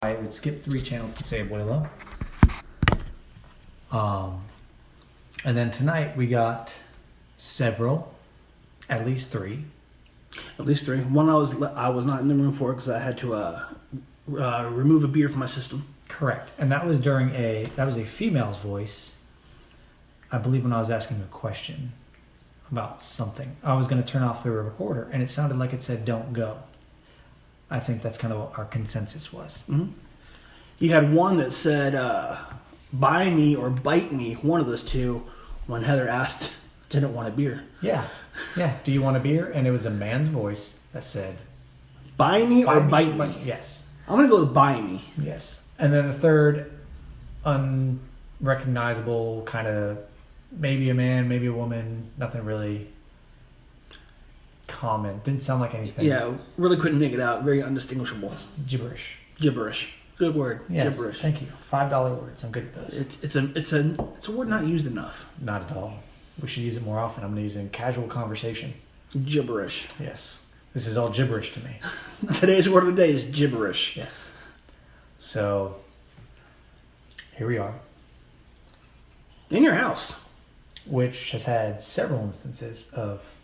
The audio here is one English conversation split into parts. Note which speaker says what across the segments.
Speaker 1: I would skip 3 channels and say abuelo. And then tonight we got several, at least 3.
Speaker 2: At least 3. One I was not in the room for because I had to remove a beer from my system.
Speaker 1: Correct. And that was during a female's voice, I believe, when I was asking a question about something. I was going to turn off the recorder and it sounded like it said don't go. I think that's kind of what our consensus was.
Speaker 2: Mm-hmm. You had one that said buy me or bite me, one of those two, when Heather didn't want a beer.
Speaker 1: Yeah. Do you want a beer? And it was a man's voice that said
Speaker 2: buy me or bite me.
Speaker 1: Yes.
Speaker 2: I'm going to go with buy me.
Speaker 1: Yes. And then the third, unrecognizable, kind of maybe a man, maybe a woman, nothing really common. Didn't sound like anything.
Speaker 2: Yeah, really couldn't make it out. Very undistinguishable.
Speaker 1: Gibberish.
Speaker 2: Good word.
Speaker 1: Yes,
Speaker 2: Gibberish.
Speaker 1: Thank you. $5 words. I'm good at those.
Speaker 2: It's a word not used enough.
Speaker 1: Not at all. We should use it more often. I'm going to use it in casual conversation.
Speaker 2: Gibberish.
Speaker 1: Yes. This is all gibberish to me.
Speaker 2: Today's word of the day is gibberish.
Speaker 1: Yes. So, here we are.
Speaker 2: In your house.
Speaker 1: Which has had several instances of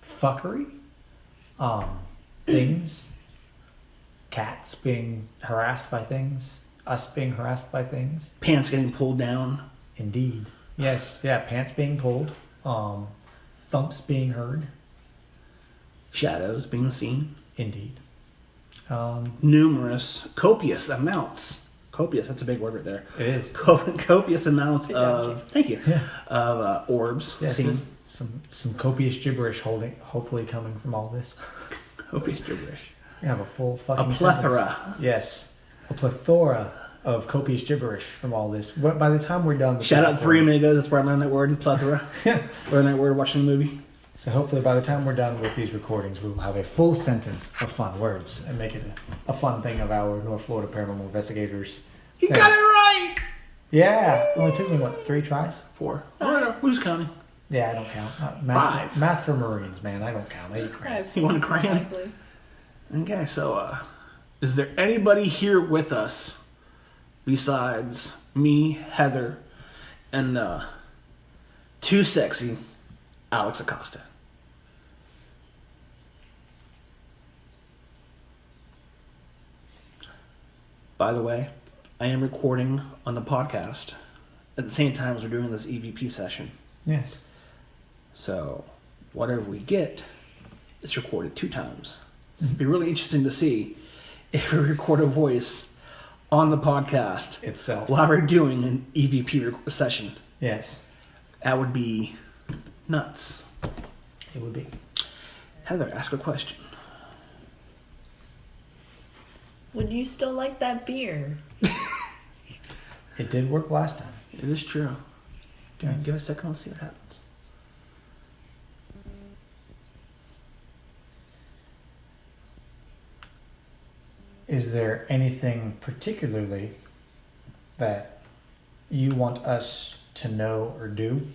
Speaker 1: fuckery, things, cats being harassed by things, us being harassed by things.
Speaker 2: Pants getting pulled down.
Speaker 1: Indeed. Yes, yeah, pants being pulled, thumps being heard.
Speaker 2: Shadows being seen.
Speaker 1: Indeed.
Speaker 2: Copious amounts. Copious, that's a big word right there.
Speaker 1: It is.
Speaker 2: Copious amounts of, thank you,
Speaker 1: yeah.
Speaker 2: of orbs seen.
Speaker 1: Some copious gibberish hopefully coming from all this.
Speaker 2: Copious gibberish.
Speaker 1: We have a full fucking
Speaker 2: A plethora.
Speaker 1: Sentence. Yes. A plethora of copious gibberish from all this. By the time we're done with
Speaker 2: Shout out 3 Amigos, that's where I learned that word, plethora. Learned that word watching the movie.
Speaker 1: So hopefully by the time we're done with these recordings, we will have a full sentence of fun words and make it a fun thing of our North Florida Paranormal Investigators.
Speaker 2: You got it right!
Speaker 1: Yeah. It only took me, 3 tries?
Speaker 2: 4. Who's counting?
Speaker 1: Yeah, I don't count.
Speaker 2: 5.
Speaker 1: Math for Marines, man. I don't count. 8 crayons.
Speaker 2: You want a crayon? Okay, so is there anybody here with us besides me, Heather, and too sexy Alex Acosta? By the way, I am recording on the podcast at the same time as we're doing this EVP session.
Speaker 1: Yes.
Speaker 2: So, whatever we get, it's recorded 2 times. It'd be really interesting to see if we record a voice on the podcast
Speaker 1: itself
Speaker 2: while we're doing an EVP session.
Speaker 1: Yes.
Speaker 2: That would be nuts.
Speaker 1: It would be.
Speaker 2: Heather, ask a question.
Speaker 3: Would you still like that beer?
Speaker 1: It did work last time.
Speaker 2: It is true.
Speaker 1: Yes.
Speaker 2: Give it a second, let's see what happens.
Speaker 1: Is there anything particularly that you want us to know or do?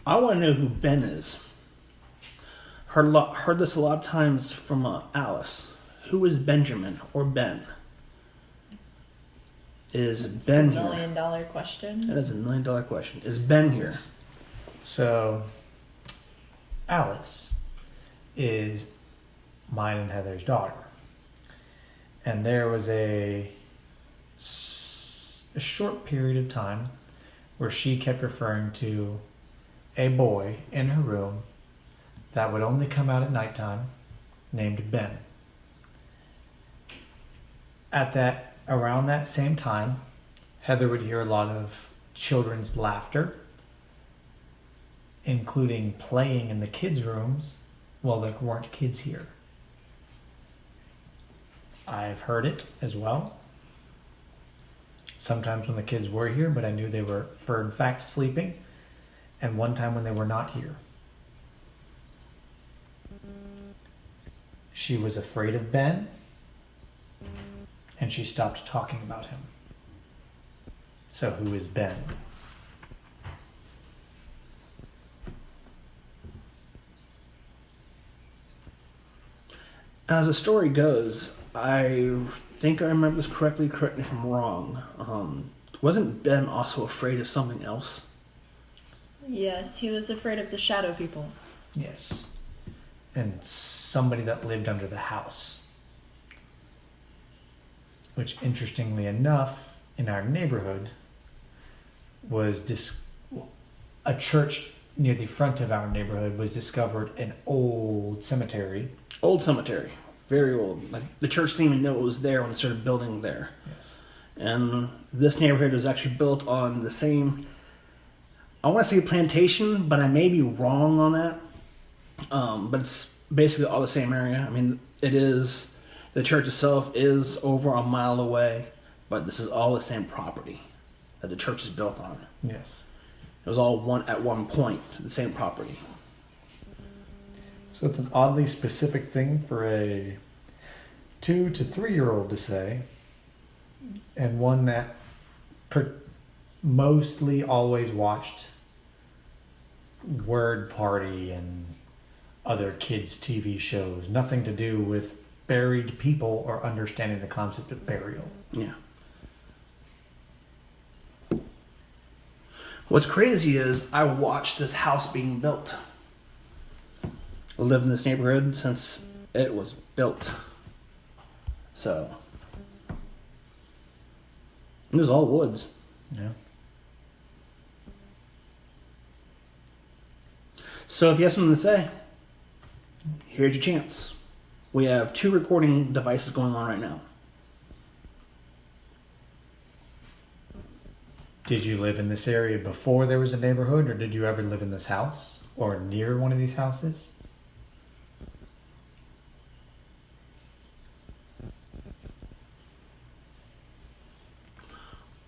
Speaker 2: I want to know who Ben is. Heard this a lot of times from Alice. Who is Benjamin or Ben? Is Ben here?
Speaker 3: $1 million question.
Speaker 2: That is $1 million question. Is Ben here?
Speaker 1: So, Alice is mine and Heather's daughter. And there was a short period of time where she kept referring to a boy in her room that would only come out at nighttime named Ben. Around that same time, Heather would hear a lot of children's laughter, including playing in the kids' rooms while there weren't kids here. I've heard it as well. Sometimes when the kids were here, but I knew they were, for in fact, sleeping. And one time when they were not here. She was afraid of Ben, and she stopped talking about him. So who is Ben?
Speaker 2: As the story goes, I think I remember this correctly. Correct me if I'm wrong. Wasn't Ben also afraid of something else?
Speaker 3: Yes, he was afraid of the shadow people.
Speaker 1: Yes. And somebody that lived under the house. Which, interestingly enough, in our neighborhood, was a church near the front of our neighborhood was discovered an old cemetery.
Speaker 2: Old cemetery. Very old. Like the church didn't even know it was there when they started building there.
Speaker 1: Yes.
Speaker 2: And this neighborhood was actually built on the same, I want to say plantation, but I may be wrong on that. But it's basically all the same area. I mean, the church itself is over a mile away, but this is all the same property that the church is built on.
Speaker 1: Yes.
Speaker 2: It was all at one point, the same property.
Speaker 1: So it's an oddly specific thing for a 2 to 3 year old to say, and one that mostly always watched Word Party and other kids' TV shows. Nothing to do with buried people or understanding the concept of burial.
Speaker 2: Yeah. What's crazy is I watched this house being built. I lived in this neighborhood since it was built. So, it was all woods.
Speaker 1: Yeah.
Speaker 2: So if you have something to say, here's your chance. We have 2 recording devices going on right now.
Speaker 1: Did you live in this area before there was a neighborhood, or did you ever live in this house or near one of these houses?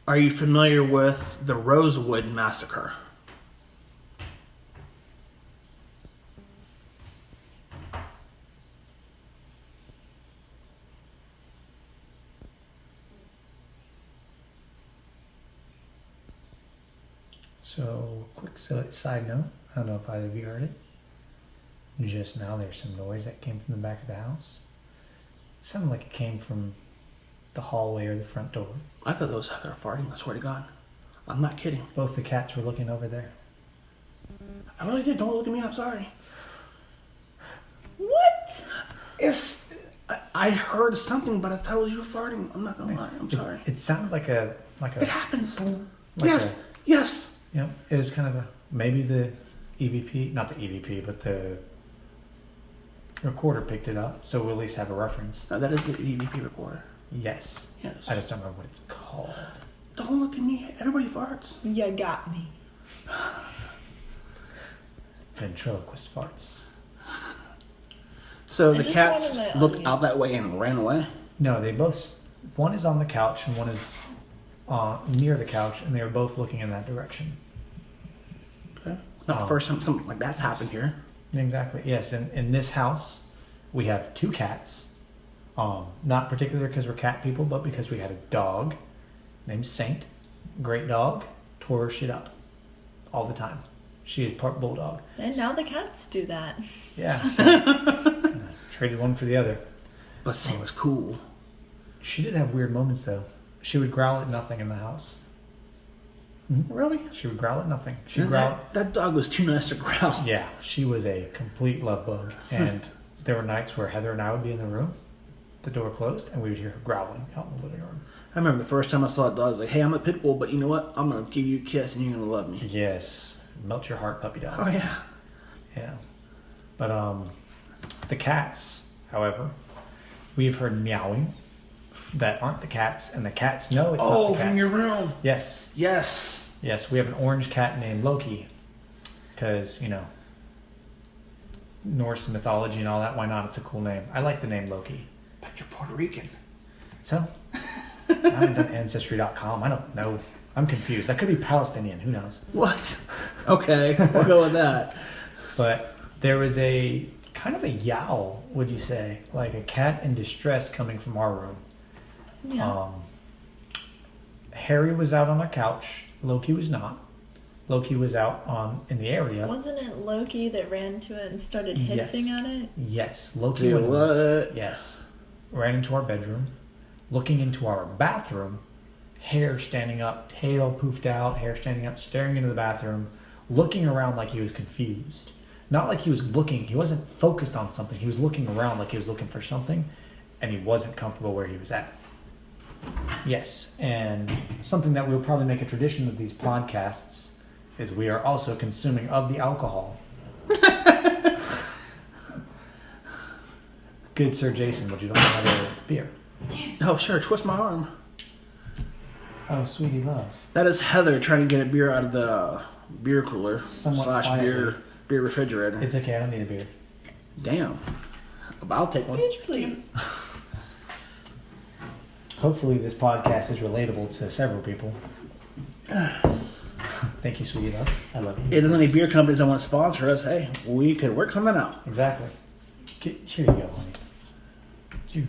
Speaker 2: Are you familiar with the Rosewood Massacre?
Speaker 1: So, quick side note. I don't know if either of you heard it. Just now there's some noise that came from the back of the house. It sounded like it came from the hallway or the front door.
Speaker 2: I thought those were farting, I swear to God. I'm not kidding.
Speaker 1: Both the cats were looking over there.
Speaker 2: I really did. Don't look at me, I'm sorry.
Speaker 3: What?
Speaker 2: I heard something, but I thought it was you farting. I'm not gonna lie. I'm sorry.
Speaker 1: It sounded like a
Speaker 2: It happens.
Speaker 1: like
Speaker 2: Yes. Yes.
Speaker 1: Yep. It was kind of maybe the EVP, not the EVP, but the recorder picked it up, so we'll at least have a reference.
Speaker 2: No, that is the EVP recorder.
Speaker 1: Yes.
Speaker 2: Yes.
Speaker 1: I just don't remember what it's called.
Speaker 2: Don't look at me. Everybody farts.
Speaker 3: You got me.
Speaker 1: Ventriloquist farts.
Speaker 2: So
Speaker 3: I
Speaker 2: the
Speaker 3: just
Speaker 2: cats
Speaker 3: wanted my
Speaker 2: looked
Speaker 3: audience.
Speaker 2: out that way and ran away.
Speaker 1: No, they both. One is on the couch and one is near the couch, and they were both looking in that direction.
Speaker 2: Okay. Not the first time something like that's happened here.
Speaker 1: Exactly. Yes. In this house, we have 2 cats. Not particularly because we're cat people, but because we had a dog named Saint. Great dog. Tore her shit up all the time. She is part bulldog.
Speaker 3: And now the cats do that.
Speaker 1: Yeah. So, traded one for the other.
Speaker 2: But Saint was cool.
Speaker 1: She did have weird moments though. She would growl at nothing in the house.
Speaker 2: Really?
Speaker 1: She would growl at nothing. She growled.
Speaker 2: That dog was too nice to growl.
Speaker 1: Yeah, she was a complete love bug. And there were nights where Heather and I would be in the room, the door closed, and we would hear her growling out in the living room.
Speaker 2: I remember the first time I saw that dog, I was like, hey, I'm a pit bull, but you know what? I'm going to give you a kiss and you're going to love me.
Speaker 1: Yes. Melt your heart, puppy dog.
Speaker 2: Oh, yeah.
Speaker 1: Yeah. But the cats, however, we've heard meowing that aren't the cats, and the cats know it's not the cats.
Speaker 2: From your room.
Speaker 1: Yes.
Speaker 2: Yes.
Speaker 1: Yes, we have an orange cat named Loki. Because, Norse mythology and all that, why not? It's a cool name. I like the name Loki.
Speaker 2: But you're Puerto Rican.
Speaker 1: So, I haven't done Ancestry.com. I don't know. I'm confused. I could be Palestinian. Who knows?
Speaker 2: What? Okay, we'll go with that.
Speaker 1: But there was a kind of a yowl, would you say? Like a cat in distress coming from our room.
Speaker 3: Yeah.
Speaker 1: Harry was out on a couch. Loki was not. Loki was out in the area.
Speaker 3: Wasn't it Loki that ran to it and started hissing
Speaker 1: Yes.
Speaker 3: at it?
Speaker 1: Yes, Loki
Speaker 2: Do
Speaker 1: went.
Speaker 2: what?
Speaker 1: Yes, ran into our bedroom, looking into our bathroom, hair standing up, tail poofed out, hair standing up, staring into the bathroom, looking around like he was confused. Not like he was looking. He wasn't focused on something. He was looking around like he was looking for something, and he wasn't comfortable where he was at. Yes, and something that we'll probably make a tradition of these podcasts is we are also consuming of the alcohol. Good Sir Jason, would you like another beer?
Speaker 2: Oh, sure. Twist my arm.
Speaker 1: Oh, sweetie love.
Speaker 2: That is Heather trying to get a beer out of the beer cooler
Speaker 1: Somewhat
Speaker 2: slash
Speaker 1: quietly.
Speaker 2: beer refrigerator.
Speaker 1: It's okay, I don't need a beer.
Speaker 2: Damn. I'll take one.
Speaker 3: Huge, please.
Speaker 1: Hopefully this podcast is relatable to several people. Thank you, sweetie love. I love you.
Speaker 2: If there's any beer companies that want to sponsor us, hey, we could work something out.
Speaker 1: Exactly. Here you go, honey. You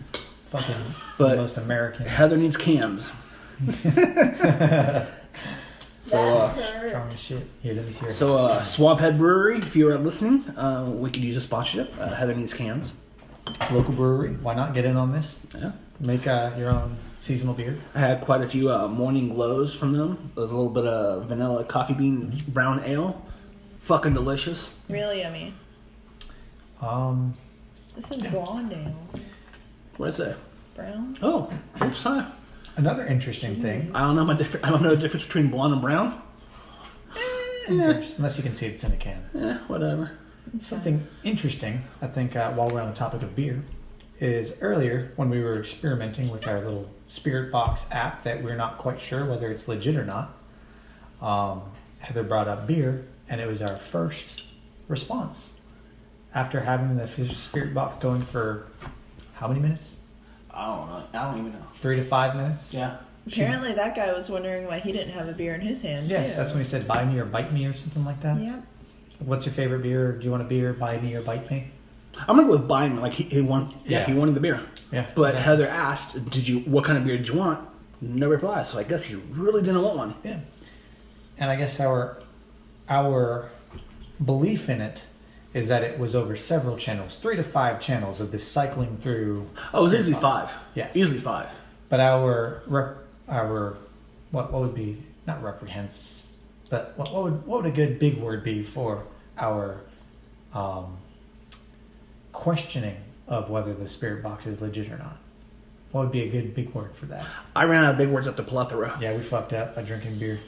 Speaker 1: fucking
Speaker 2: But-
Speaker 1: most American.
Speaker 2: Heather needs cans. So,
Speaker 1: Strong as shit. Here, let me see her.
Speaker 2: Swamphead Brewery, if you are listening, we could use a sponsorship. Heather needs cans.
Speaker 1: Local brewery. Why not get in on this?
Speaker 2: Yeah.
Speaker 1: Make your own seasonal beer.
Speaker 2: I had quite a few morning glows from them. A little bit of vanilla coffee bean brown ale. Fucking delicious.
Speaker 3: Really yummy. This is blonde ale.
Speaker 2: What did I say?
Speaker 3: Brown?
Speaker 2: Oh, oops, hi.
Speaker 1: Another interesting thing.
Speaker 2: I don't know I don't know the difference between blonde and brown.
Speaker 1: Unless you can see it's in a can.
Speaker 2: Whatever.
Speaker 1: Something interesting, I think, while we're on the topic of beer, is earlier when we were experimenting with our little Spirit Box app that we're not quite sure whether it's legit or not. Heather brought up beer, and it was our first response after having the Spirit Box going for how many minutes?
Speaker 2: I don't know. I don't even know.
Speaker 1: 3 to 5 minutes.
Speaker 2: Yeah.
Speaker 3: Apparently that guy was wondering why he didn't have a beer in his hand,
Speaker 1: Yes,
Speaker 3: too.
Speaker 1: that's when he said "buy me" or "bite me" or something like that.
Speaker 3: Yep.
Speaker 1: What's your favorite beer? Do you want a beer? Buy me or bite me?
Speaker 2: I'm gonna go with buying. Like he wanted. Yeah,
Speaker 1: Yeah.
Speaker 2: he wanted the beer.
Speaker 1: Yeah.
Speaker 2: But
Speaker 1: exactly.
Speaker 2: Heather asked, what kind of beer did you want?" No reply. So I guess he really didn't want one.
Speaker 1: Yeah. And I guess our belief in it is that it was over several channels, 3 to 5 channels of this cycling through.
Speaker 2: Oh, it was
Speaker 1: Spirit
Speaker 2: easily
Speaker 1: Box.
Speaker 2: 5.
Speaker 1: Yes.
Speaker 2: Easily 5.
Speaker 1: But our what would be not reprehends, but what would a good big word be for our questioning of whether the Spirit Box is legit or not? What would be a good big word for that?
Speaker 2: I ran out of big words at the plethora.
Speaker 1: Yeah, we fucked up by drinking beer.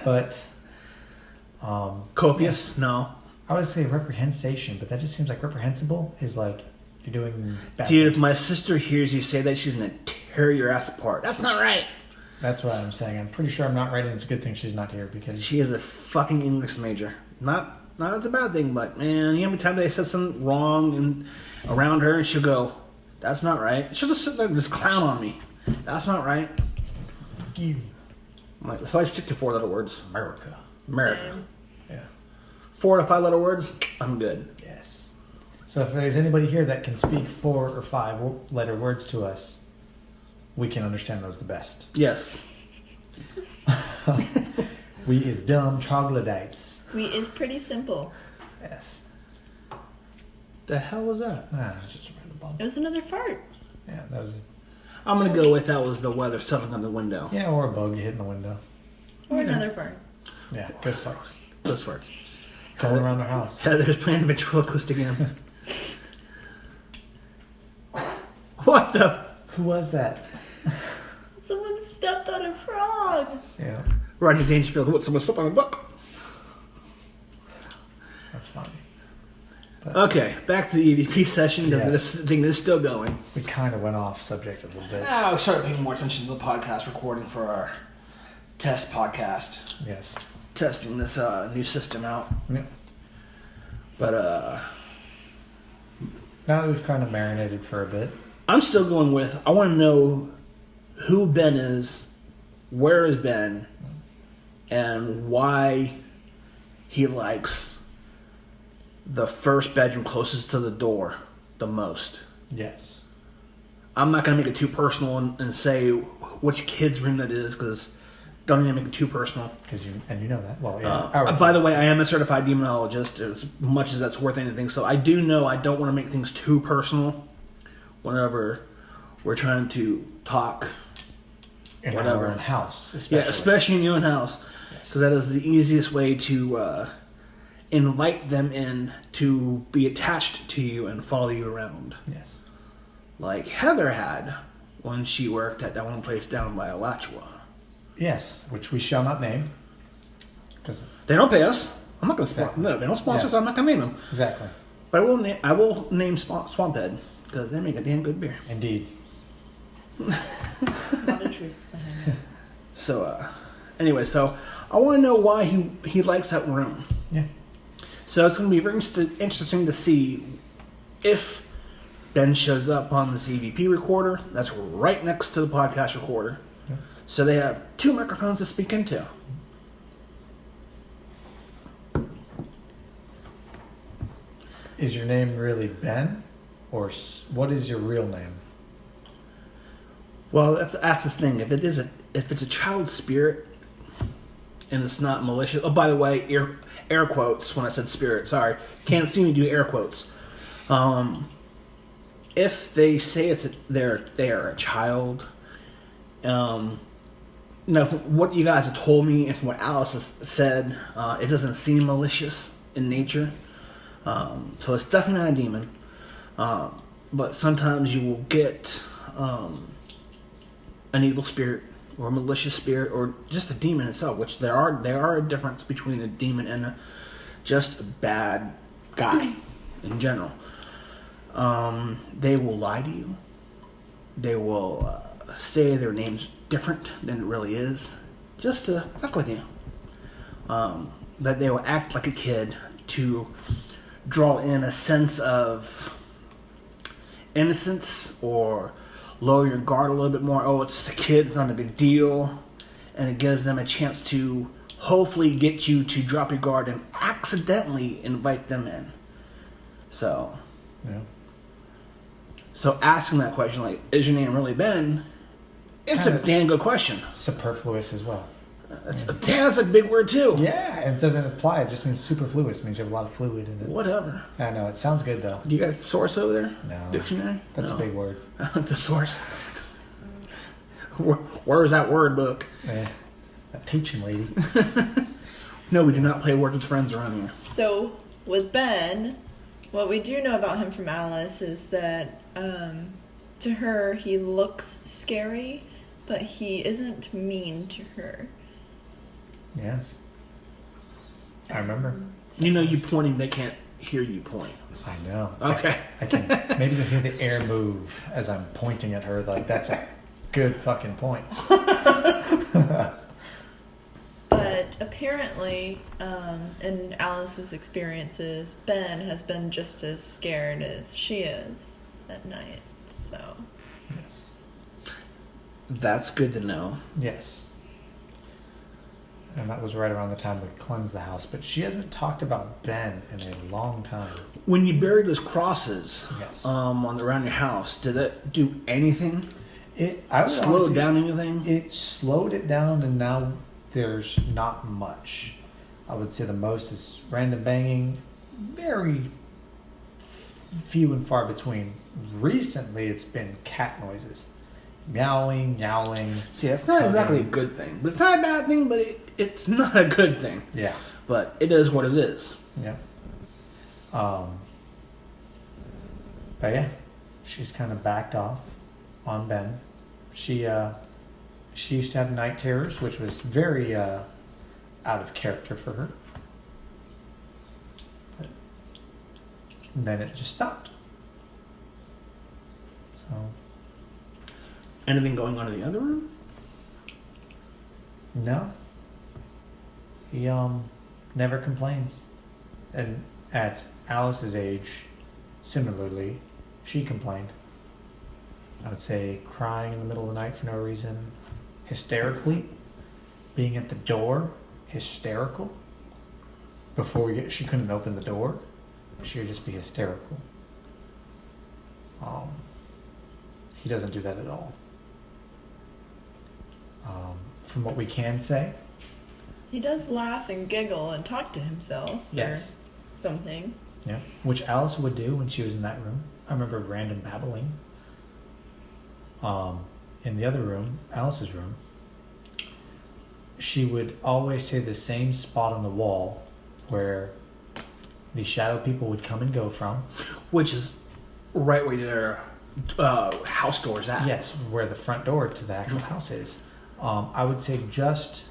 Speaker 1: But
Speaker 2: Copious? No.
Speaker 1: I would say reprehension, but that just seems like reprehensible is like you're doing bad
Speaker 2: Dude, if
Speaker 1: things.
Speaker 2: my sister hears you say that, she's gonna tear your ass apart. That's not right.
Speaker 1: That's what I'm saying. I'm pretty sure I'm not right, and it's a good thing she's not here because
Speaker 2: She is a fucking English major. Not it's a bad thing, but man, you know how many times they said something wrong and around her, and she'll go, "That's not right." She'll just sit there and just clown on me. That's not right.
Speaker 1: you,
Speaker 2: I'm like, so I stick to 4-letter words.
Speaker 1: America.
Speaker 2: America.
Speaker 3: Same.
Speaker 1: Yeah.
Speaker 2: 4 to 5-letter words. I'm good.
Speaker 1: Yes. So if there's anybody here that can speak 4 or 5-letter words to us, we can understand those the best.
Speaker 2: Yes.
Speaker 1: We is dumb troglodytes.
Speaker 3: We is pretty simple.
Speaker 1: Yes.
Speaker 2: The hell was that?
Speaker 1: It's just a random bomb.
Speaker 3: It was another fart.
Speaker 1: Yeah, that was it.
Speaker 2: I'm gonna go with that was the weather settling on the window.
Speaker 1: Yeah, or a bug hitting the window.
Speaker 3: Or another fart.
Speaker 1: Yeah, ghost farts.
Speaker 2: Those farts.
Speaker 1: Going around our house.
Speaker 2: Heather's playing the ventriloquist again. What the?
Speaker 1: Who was that?
Speaker 3: Someone stepped on a frog.
Speaker 1: Yeah,
Speaker 2: Rodney Dangerfield. What? Someone stepped on a duck.
Speaker 1: that's funny.
Speaker 2: Okay, back to the EVP session.
Speaker 1: Yes.
Speaker 2: This thing is still going.
Speaker 1: We kind of went off subject a little bit.
Speaker 2: Now we started paying more attention to the podcast recording for our test podcast.
Speaker 1: Yes.
Speaker 2: Testing this new system out.
Speaker 1: Yeah.
Speaker 2: But
Speaker 1: Now that we've kind of marinated for a bit.
Speaker 2: I'm still going with, I want to know who Ben is, where is Ben, and why he likes the first bedroom closest to the door the most.
Speaker 1: Yes.
Speaker 2: I'm not going to make it too personal and say which kid's room that is, because Don't even make it too personal.
Speaker 1: Because you know that. Well, yeah.
Speaker 2: By the way, I am a certified demonologist, as much as that's worth anything. So I do know I don't want to make things too personal whenever we're trying to talk.
Speaker 1: In our own house, especially.
Speaker 2: Yeah, especially in your own house. Because that is the easiest way to invite them in to be attached to you and follow you around.
Speaker 1: Yes.
Speaker 2: Like Heather had when she worked at that one place down by Alachua.
Speaker 1: Yes, which we shall not name. Because
Speaker 2: they don't pay us. I'm not going to
Speaker 1: Exactly.
Speaker 2: No, they don't sponsor us. I'm not going to name them.
Speaker 1: Exactly.
Speaker 2: But I will name Swamphead because they make a damn good beer.
Speaker 1: Indeed.
Speaker 3: A lot of truth behind it.
Speaker 2: So, anyway, so I want to know why he likes that room.
Speaker 1: Yeah.
Speaker 2: So it's going to be very interesting to see if Ben shows up on this EVP recorder. That's right next to the podcast recorder.
Speaker 1: Yeah.
Speaker 2: So they have 2 microphones to speak into.
Speaker 1: Is your name really Ben? Or what is your real name?
Speaker 2: Well, that's the thing. If it's a child spirit and it's not malicious. Oh, by the way, air quotes when I said spirit. Sorry, can't see me do air quotes. If they say they are a child, now from what you guys have told me and from what Alice has said, it doesn't seem malicious in nature. So it's definitely not a demon. But sometimes you will get an evil spirit or a malicious spirit or just a demon itself, which there are a difference between a demon and just a bad guy in general. They will lie to you. They will say their name's different than it really is, just to fuck with you. But they will act like a kid to draw in a sense of innocence or lower your guard a little bit more. Oh, it's just a kid, it's not a big deal. And it gives them a chance to hopefully get you to drop your guard and accidentally invite them in. So,
Speaker 1: Yeah.
Speaker 2: So asking that question, like, is your name really Ben? It's
Speaker 1: Kinda
Speaker 2: a damn good question.
Speaker 1: Superfluous as well.
Speaker 2: That's a big word too.
Speaker 1: Yeah, it doesn't apply. It just means superfluous. It means you have a lot of fluid in it.
Speaker 2: Whatever.
Speaker 1: I know. It sounds good, though.
Speaker 2: Do you got the source over there?
Speaker 1: No.
Speaker 2: Dictionary?
Speaker 1: That's
Speaker 2: No.
Speaker 1: a big word.
Speaker 2: The source. Where's that word book?
Speaker 1: Yeah. A teaching lady.
Speaker 2: No, we do not play Words with Friends around here.
Speaker 3: So, with Ben, what we do know about him from Alice is that to her, he looks scary, but he isn't mean to her.
Speaker 1: Yes. I remember.
Speaker 2: You know, you pointing, they can't hear you point.
Speaker 1: I know.
Speaker 2: Okay.
Speaker 1: I can maybe hear the air move as I'm pointing at her. Like, that's a good fucking point.
Speaker 3: But apparently, in Alice's experiences, Ben has been just as scared as she is at night. So,
Speaker 1: Yes.
Speaker 2: That's good to know.
Speaker 1: Yes. And that was right around the time we cleansed the house. But she hasn't talked about Ben in a long time.
Speaker 2: When you buried those crosses
Speaker 1: Yes.
Speaker 2: around your house, did it do anything?
Speaker 1: I would
Speaker 2: Slow
Speaker 1: honestly-
Speaker 2: down anything?
Speaker 1: It slowed it down, and now there's not much. I would say the most is random banging, very few and far between. Recently, it's been cat noises, meowing, yowling.
Speaker 2: See, it's not exactly a good thing. But it's not a bad thing, but it's not a good thing.
Speaker 1: Yeah,
Speaker 2: But it is what it is.
Speaker 1: yeah. But yeah, she's kind of backed off on Ben. She used to have night terrors, which was very out of character for her. But then it just stopped. So
Speaker 2: Anything going on in the other room?
Speaker 1: no, he never complains. And at Alice's age, similarly, she complained. I would say crying in the middle of the night for no reason, hysterically, being at the door, hysterical. Before she couldn't open the door, she would just be hysterical. He doesn't do that at all. from what we can say.
Speaker 3: He does laugh and giggle and talk to himself.
Speaker 1: Yes.
Speaker 3: Or something.
Speaker 1: Yeah. Which Alice would do when she was in that room. I remember random babbling. In the other room, Alice's room, she would always say the same spot on the wall where the shadow people would come and go from.
Speaker 2: Which is right where their house door is at.
Speaker 1: Yes, where the front door to the actual house is. I would say just,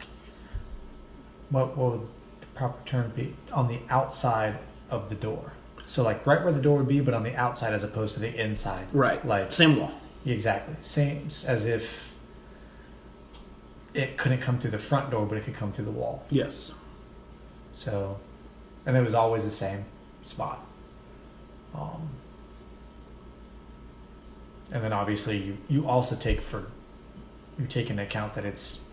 Speaker 1: what would the proper term be? On the outside of the door. So like right where the door would be, but on the outside as opposed to the inside.
Speaker 2: Right.
Speaker 1: Like
Speaker 2: same wall.
Speaker 1: Exactly. Same as if it couldn't come through the front door, but it could come through the wall.
Speaker 2: Yes.
Speaker 1: So, and it was always the same spot. And then obviously you also take into account that it's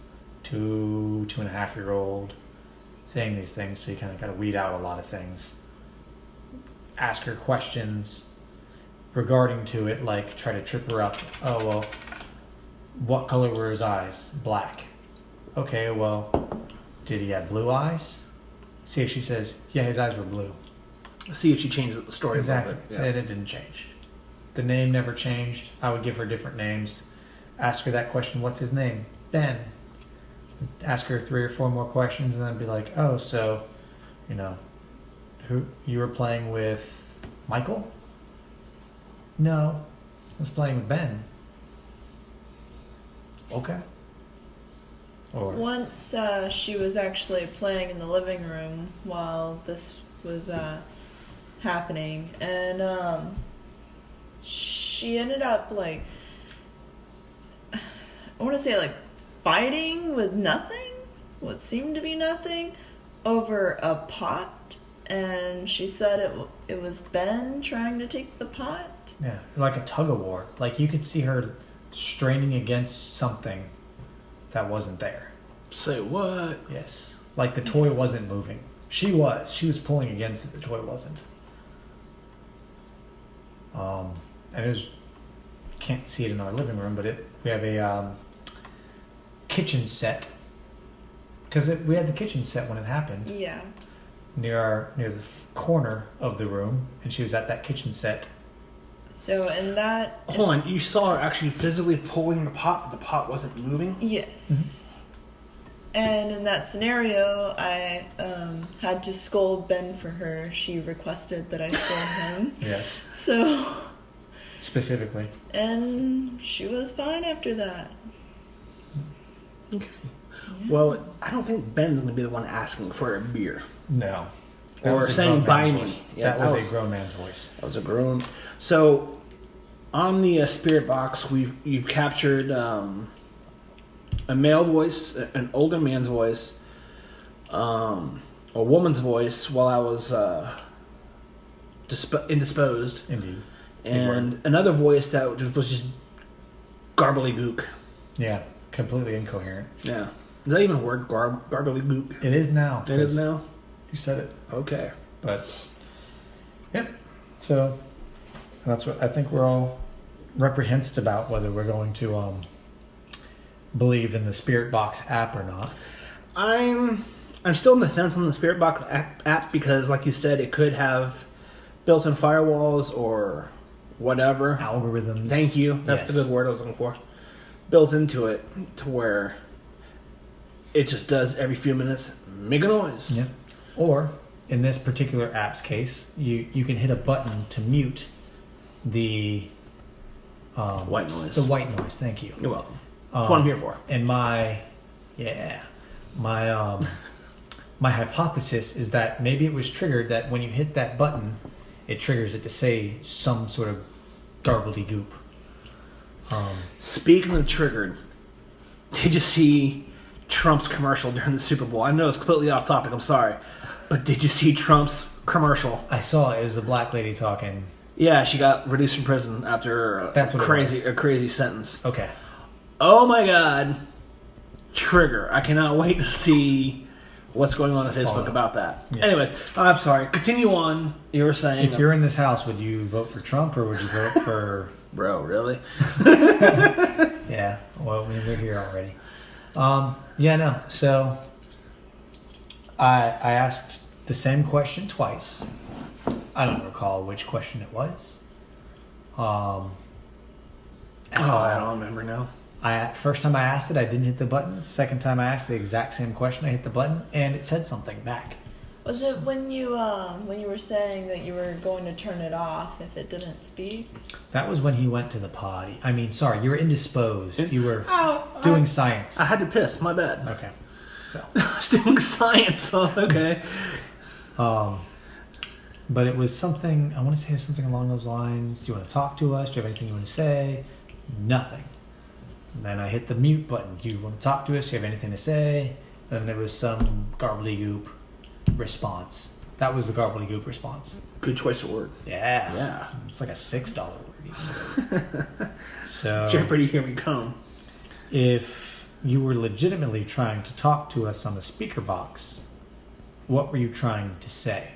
Speaker 1: 2.5-year-old saying these things, so you kind of got to weed out a lot of things. Ask her questions regarding to it, like try to trip her up. Oh, well, what color were his eyes? Black. Okay, well, did he have blue eyes? See if she says, yeah, his eyes were blue.
Speaker 2: See if she changes the story
Speaker 1: Exactly.
Speaker 2: a little bit. Yeah.
Speaker 1: And it didn't change. The name never changed. I would give her different names. Ask her that question, what's his name? Ben. Ask her 3 or 4 more questions and then be like, oh, so, who you were playing with Michael? No, I was playing with Ben. Okay. Or
Speaker 3: Once she was actually playing in the living room while this was happening, and she ended up like, I want to say like fighting with nothing, what seemed to be nothing, over a pot, and she said it was Ben trying to take the pot.
Speaker 1: yeah, like a tug of war. Like you could see her straining against something that wasn't there.
Speaker 2: Say what?
Speaker 1: Yes. Like the toy wasn't moving. She was pulling against it, the toy wasn't. And it was, can't see it in our living room, but we have a kitchen set. Because we had the kitchen set when it happened.
Speaker 3: Yeah.
Speaker 1: Near the corner of the room, and she was at that kitchen set.
Speaker 3: So in that.
Speaker 2: Hold on, you saw her actually physically pulling the pot, but the pot wasn't moving?
Speaker 3: Yes.
Speaker 1: Mm-hmm.
Speaker 3: And in that scenario, I had to scold Ben for her. She requested that I scold him.
Speaker 1: Yes.
Speaker 3: So.
Speaker 1: Specifically.
Speaker 3: And she was fine after that.
Speaker 2: Okay.
Speaker 3: Yeah.
Speaker 2: Well, I don't think Ben's going to be the one asking for a beer.
Speaker 1: No. That
Speaker 2: Or
Speaker 1: was a
Speaker 2: saying
Speaker 1: grown
Speaker 2: buy
Speaker 1: man's
Speaker 2: me.
Speaker 1: voice.
Speaker 2: Yeah,
Speaker 1: that was a grown man's voice.
Speaker 2: That was a grown. So, on the spirit box, you've captured a male voice, an older man's voice, a woman's voice while I was indisposed,
Speaker 1: Indeed.
Speaker 2: and another voice that was just garbly-gook.
Speaker 1: Yeah. Completely incoherent.
Speaker 2: Yeah. Is that even a word? Garbly-gook?
Speaker 1: It is now.
Speaker 2: It is now?
Speaker 1: You said it.
Speaker 2: Okay.
Speaker 1: But, yep. So, that's what I think we're all reprehensive about, whether we're going to believe in the Spirit Box app or not.
Speaker 2: I'm still on the fence on the Spirit Box app because, like you said, it could have built-in firewalls or whatever.
Speaker 1: Algorithms.
Speaker 2: Thank you. That's the good word I was looking for. Built into it to where it just does every few minutes make a noise.
Speaker 1: Yeah. Or, in this particular app's case, you can hit a button to mute the
Speaker 2: White noise.
Speaker 1: The white noise. Thank you.
Speaker 2: You're welcome. That's what I'm here for.
Speaker 1: And my hypothesis is that maybe it was triggered that when you hit that button, it triggers it to say some sort of garbledy-goop.
Speaker 2: Speaking of triggered, did you see Trump's commercial during the Super Bowl? I know it's completely off topic. I'm sorry, but did you see Trump's commercial?
Speaker 1: I saw it was a black lady talking.
Speaker 2: Yeah, she got released from prison after
Speaker 1: That's what
Speaker 2: a crazy sentence.
Speaker 1: Okay.
Speaker 2: Oh my God, trigger! I cannot wait to see what's going on Facebook about that.
Speaker 1: Yes.
Speaker 2: Anyways, I'm sorry. Continue on. You were saying
Speaker 1: If you're in this house, would you vote for Trump or would you vote for?
Speaker 2: Bro, really?
Speaker 1: Yeah. Well, I mean, they're here already. Yeah, no. So I asked the same question twice. I don't recall which question it was.
Speaker 2: I don't remember now.
Speaker 1: First time I asked it, I didn't hit the button. Second time I asked the exact same question, I hit the button, and it said something back.
Speaker 3: Was it when you were saying that you were going to turn it off if it didn't speak?
Speaker 1: That was when he went to the potty. I mean, sorry, you were indisposed. You were doing science.
Speaker 2: I had to piss. My bad.
Speaker 1: Okay. So.
Speaker 2: I was doing science. So okay.
Speaker 1: But it was something, I want to say something along those lines. Do you want to talk to us? Do you have anything you want to say? Nothing. And then I hit the mute button. Do you want to talk to us? Do you have anything to say? Then there was some gobbledygook response. That was the gobbledygook response.
Speaker 2: Good choice of word.
Speaker 1: Yeah.
Speaker 2: Yeah.
Speaker 1: It's like a $6 word even. So
Speaker 2: Jeopardy, here we come.
Speaker 1: if you were legitimately trying to talk to us on the speaker box, what were you trying to say?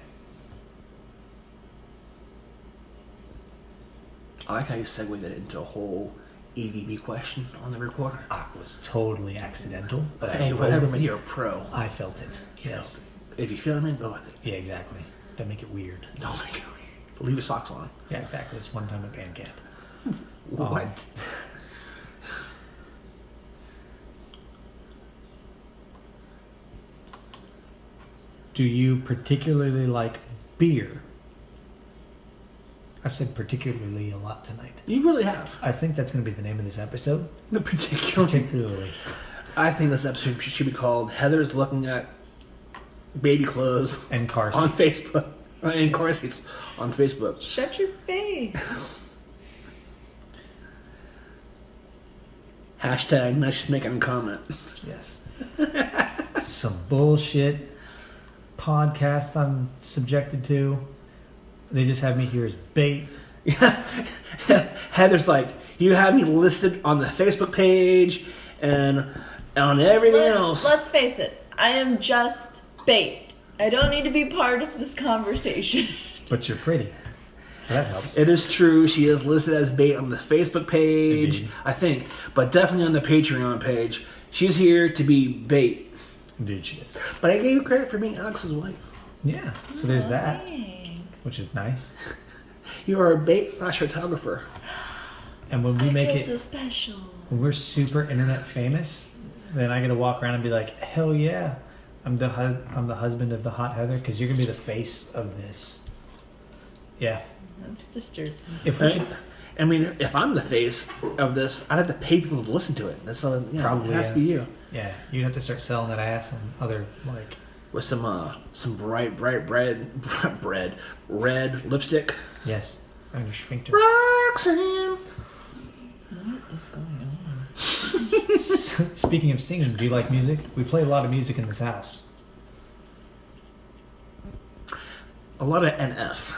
Speaker 2: I like how you segued that into a whole EVP question on the recorder.
Speaker 1: It was totally accidental. But
Speaker 2: Hey, whatever, man, you're a pro.
Speaker 1: I felt it. Yes.
Speaker 2: If you feel it, man, go with it.
Speaker 1: Yeah, exactly. Don't make it weird.
Speaker 2: Don't make it weird. Leave your socks on.
Speaker 1: Yeah, exactly. It's one time at band camp.
Speaker 2: What?
Speaker 1: Do you particularly like beer? I've said particularly a lot tonight.
Speaker 2: You really have.
Speaker 1: I think that's going to be the name of this episode.
Speaker 2: The
Speaker 1: Particularly.
Speaker 2: I think this episode should be called Heather's Looking at Baby Clothes
Speaker 1: And car seats.
Speaker 2: on Facebook. And car seats on Facebook.
Speaker 3: Shut your face.
Speaker 2: Hashtag nice just making a comment.
Speaker 1: Yes. Some bullshit podcasts I'm subjected to. They just have me here as bait.
Speaker 2: Heather's like, you have me listed on the Facebook page and on everything else.
Speaker 3: Let's face it. I am just bait. I don't need to be part of this conversation.
Speaker 1: But you're pretty. So that helps.
Speaker 2: It is true. She is listed as bait on the Facebook page,
Speaker 1: Indeed.
Speaker 2: I think, but definitely on the Patreon page. She's here to be bait.
Speaker 1: Indeed she is.
Speaker 2: But I gave you credit for being Alex's wife.
Speaker 1: Yeah. So there's that.
Speaker 3: Thanks.
Speaker 1: Which is nice.
Speaker 2: You are a bait/photographer.
Speaker 1: And when we make
Speaker 3: feel
Speaker 1: it,
Speaker 3: so special.
Speaker 1: when we're super internet famous, then I get to walk around and be like, hell yeah, I'm the husband of the hot Heather, because you're gonna be the face of this. Yeah.
Speaker 3: That's disturbing.
Speaker 1: If we
Speaker 2: Right?
Speaker 1: could,
Speaker 2: I mean, if I'm the face of this, I'd have to pay people to listen to it. That's
Speaker 1: Probably,
Speaker 2: it has to be you.
Speaker 1: yeah, you'd have to start selling that ass and other
Speaker 2: With some bright red lipstick.
Speaker 1: yes, on your sphincter.
Speaker 2: Roxanne.
Speaker 3: What is going on?
Speaker 1: Speaking of singing, do you like music? We play a lot of music in this house.
Speaker 2: A lot of NF.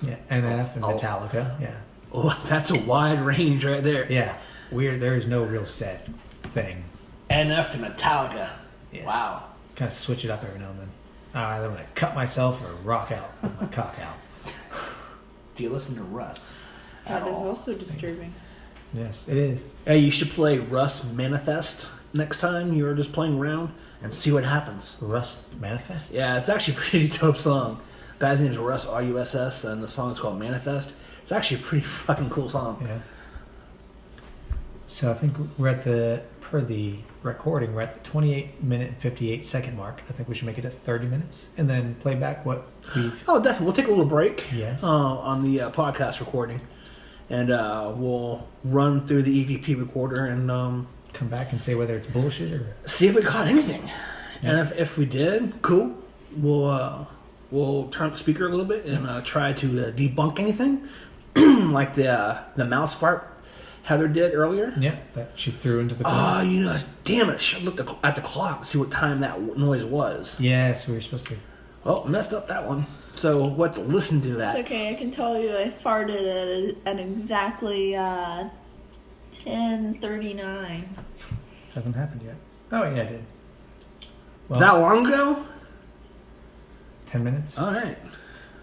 Speaker 1: Yeah, NF and
Speaker 2: Oh.
Speaker 1: Metallica. Yeah,
Speaker 2: Oh, that's a wide range right there.
Speaker 1: yeah. There is no real set thing.
Speaker 2: NF to Metallica.
Speaker 1: Yes.
Speaker 2: Wow.
Speaker 1: Kind of switch it up every now and then. Either I'm gonna cut myself or rock out with my cock out.
Speaker 2: Do you listen to Russ?
Speaker 3: That is also disturbing.
Speaker 1: Yes, it is.
Speaker 2: Hey, you should play Russ Manifest next time you're just playing around and see what happens.
Speaker 1: Rust Manifest.
Speaker 2: Yeah, it's actually a pretty dope song. Guy's name is Russ, R-U-S-S, and the song's called Manifest. It's actually a pretty fucking cool song.
Speaker 1: Yeah. So I think we're at the recording, we're at the 28-minute and 58-second mark. I think we should make it at 30 minutes and then play back what we've...
Speaker 2: Oh, definitely. We'll take a little break.
Speaker 1: Yes.
Speaker 2: On the podcast recording. And we'll run through the EVP recorder and
Speaker 1: come back and say whether it's bullshit or...
Speaker 2: see if we caught anything.
Speaker 1: Yeah.
Speaker 2: And if we did, cool. We'll turn up the speaker a little bit and try to debunk anything. Like the mouse fart Heather did earlier.
Speaker 1: Yeah, that she threw into the
Speaker 2: Oh,
Speaker 1: corner.
Speaker 2: damn it. I should look at the clock to see what time that noise was.
Speaker 1: Yes, we were supposed to...
Speaker 2: Well, messed up that one. So we'll have to listen to that.
Speaker 3: It's okay. I can tell you I farted at exactly 10:39.
Speaker 1: Hasn't happened yet. Oh, yeah, I did. Well,
Speaker 2: That long ago?
Speaker 1: 10 minutes.
Speaker 2: All right.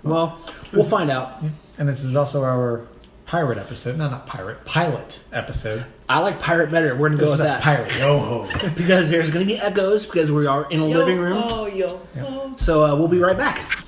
Speaker 2: Well, we'll find out.
Speaker 1: Yeah. And this is also our pirate episode. No, not pirate. Pilot episode.
Speaker 2: I like pirate better. We're going to go
Speaker 1: This
Speaker 2: with
Speaker 1: is a
Speaker 2: that.
Speaker 1: pirate. Yo-ho.
Speaker 2: Because there's going to be echoes because we are in a living room.
Speaker 3: Oh, yo.
Speaker 1: Yep.
Speaker 3: Oh.
Speaker 2: So we'll be right back.